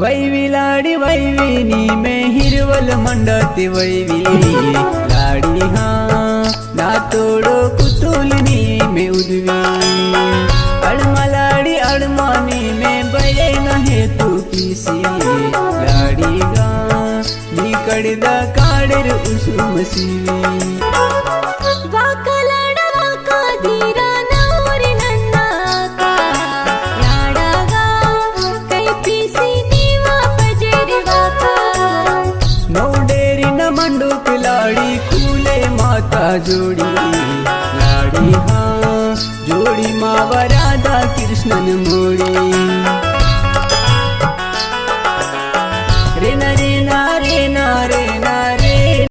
वैवी लाडी वैविनी में हिरवल मंडती वैवी लाडी हाँ ना तोड़ो कुतुलनी में उदवी अड़मा लाडी अड़मानी में बये नहे तू किसी लाडी गा निकड़दा काड़र उसुम सीवी मंडूक लाड़ी कूले माता जोड़ी लाड़ी हाँ जोड़ी माँ राधा कृष्णन मोड़ी